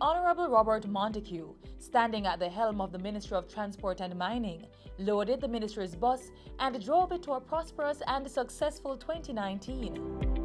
Honorable Robert Montego, standing at the helm of the Ministry of Transport and Mining, loaded the ministry's bus and drove it to a prosperous and successful 2019.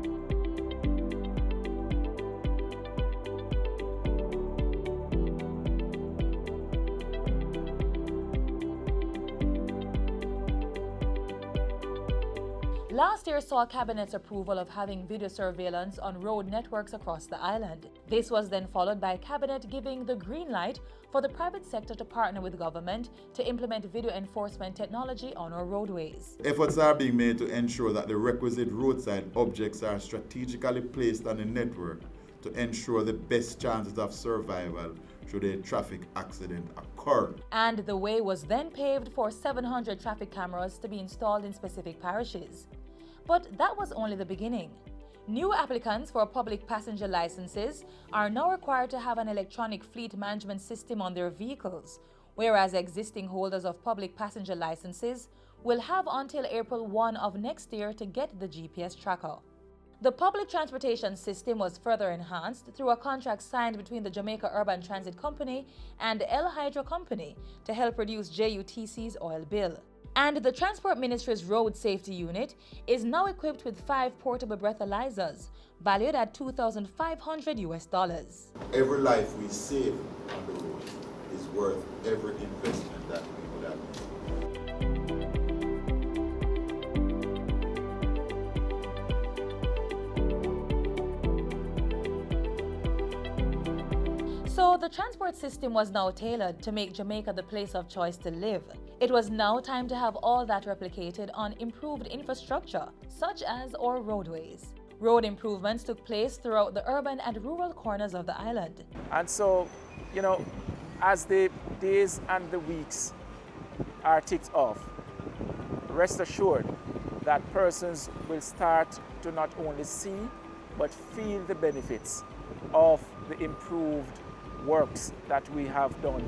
Last year saw Cabinet's approval of having video surveillance on road networks across the island. This was then followed by Cabinet giving the green light for the private sector to partner with government to implement video enforcement technology on our roadways. Efforts are being made to ensure that the requisite roadside objects are strategically placed on the network to ensure the best chances of survival should a traffic accident occur. And the way was then paved for 700 traffic cameras to be installed in specific parishes. But that was only the beginning. New applicants for public passenger licenses are now required to have an electronic fleet management system on their vehicles, whereas existing holders of public passenger licenses will have until April 1 of next year to get the GPS tracker. The public transportation system was further enhanced through a contract signed between the Jamaica Urban Transit Company and El Hydro Company to help reduce JUTC's oil bill. And the Transport Ministry's Road Safety Unit is now equipped with 5 portable breathalyzers, valued at $2,500. Every life we save on the road is worth every investment that we would have made. So the transport system was now tailored to make Jamaica the place of choice to live. It was now time to have all that replicated on improved infrastructure, such as our roadways. Road improvements took place throughout the urban and rural corners of the island. And so, as the days and the weeks are ticked off, rest assured that persons will start to not only see, but feel the benefits of the improved works that we have done.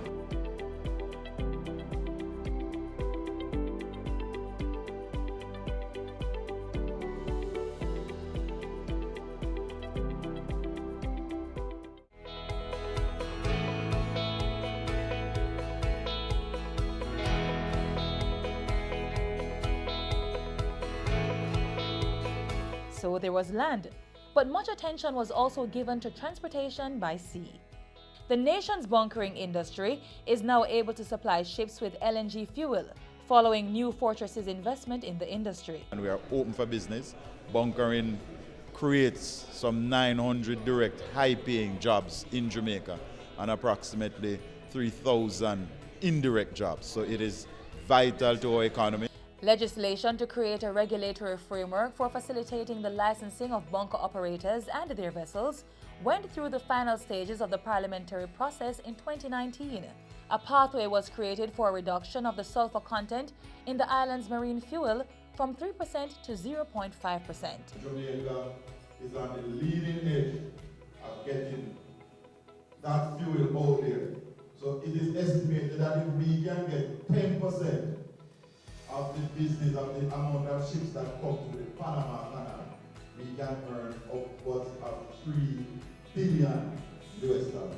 So there was land, but much attention was also given to transportation by sea. The nation's bunkering industry is now able to supply ships with LNG fuel, following New Fortress's investment in the industry. And we are open for business. Bunkering creates some 900 direct high-paying jobs in Jamaica and approximately 3,000 indirect jobs. So it is vital to our economy. Legislation to create a regulatory framework for facilitating the licensing of bunker operators and their vessels went through the final stages of the parliamentary process in 2019. A pathway was created for a reduction of the sulfur content in the island's marine fuel from 3% to 0.5%. Jamaica is on the leading edge of getting that fuel out there. So it is estimated that if we can get 10% of the business of the amount of ships that come to the Panama Canal, we can earn upwards of $3 billion as a firm.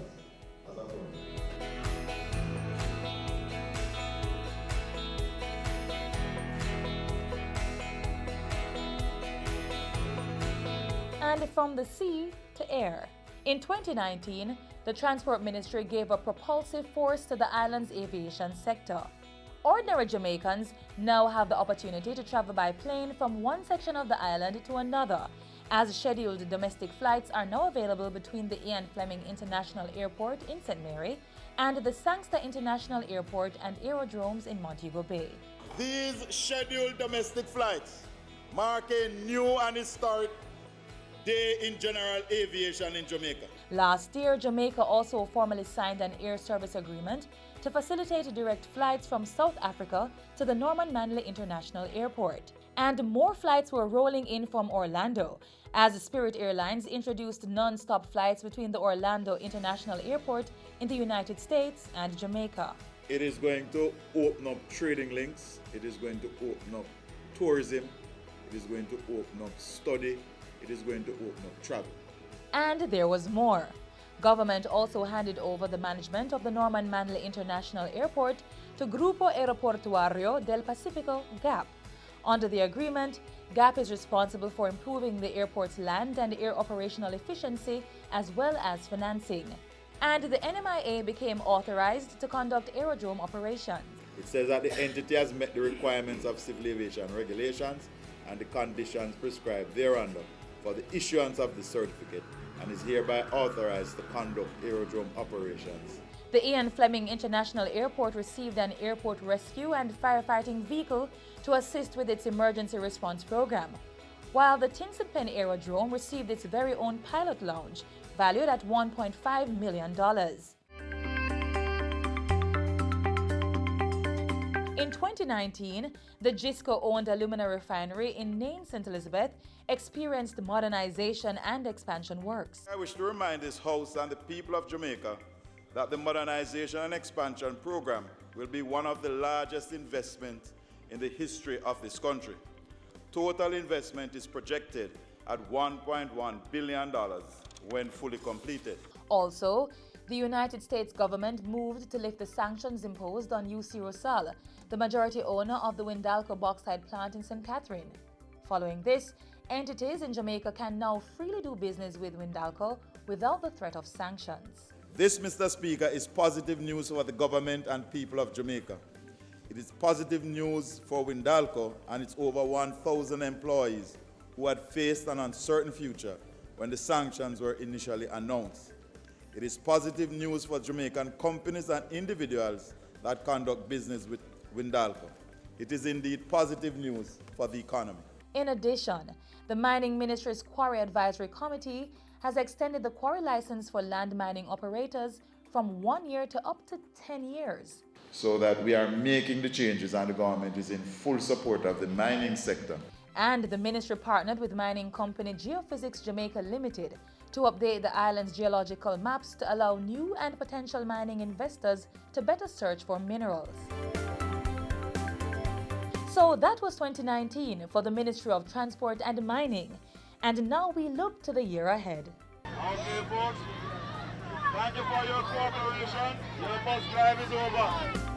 And from the sea to air. In 2019, the Transport Ministry gave a propulsive force to the island's aviation sector. Ordinary Jamaicans now have the opportunity to travel by plane from one section of the island to another, as scheduled domestic flights are now available between the Ian Fleming International Airport in St. Mary and the Sangster International Airport and aerodromes in Montego Bay. These scheduled domestic flights mark a new and historic day in general aviation in Jamaica. Last year, Jamaica also formally signed an air service agreement to facilitate direct flights from South Africa to the Norman Manley International Airport. And more flights were rolling in from Orlando, as Spirit Airlines introduced non-stop flights between the Orlando International Airport in the United States and Jamaica. It is going to open up trading links, it is going to open up tourism, it is going to open up study, it is going to open up travel. And there was more. Government also handed over the management of the Norman Manley International Airport to Grupo Aeroportuario del Pacifico, GAP. Under the agreement, GAP is responsible for improving the airport's land and air operational efficiency as well as financing. And the NMIA became authorized to conduct aerodrome operations. It says that the entity has met the requirements of civil aviation regulations and the conditions prescribed thereunder for the issuance of the certificate and is hereby authorized to conduct aerodrome operations. The Ian Fleming International Airport received an airport rescue and firefighting vehicle to assist with its emergency response program, while the Tinson Pen Aerodrome received its very own pilot lounge, valued at $1.5 million. In 2019, the GISCO-owned alumina refinery in Nain, St. Elizabeth experienced modernization and expansion works. I wish to remind this House and the people of Jamaica that the modernization and expansion program will be one of the largest investments in the history of this country. Total investment is projected at $1.1 billion when fully completed. Also, the United States government moved to lift the sanctions imposed on UC Rosal, the majority owner of the Windalco bauxite plant in St. Catherine. Following this, entities in Jamaica can now freely do business with Windalco without the threat of sanctions. This, Mr. Speaker, is positive news for the government and people of Jamaica. It is positive news for Windalco and its over 1,000 employees who had faced an uncertain future when the sanctions were initially announced. It is positive news for Jamaican companies and individuals that conduct business with Windalco. It is indeed positive news for the economy. In addition, the Mining Ministry's Quarry Advisory Committee has extended the quarry license for land mining operators from 1 year to up to 10 years. So that we are making the changes and the government is in full support of the mining sector. And the ministry partnered with mining company Geophysics Jamaica Limited to update the island's geological maps to allow new and potential mining investors to better search for minerals. So that was 2019 for the Ministry of Transport and Mining. And now we look to the year ahead. Okay, folks. Thank you for your cooperation. Your bus drive is over.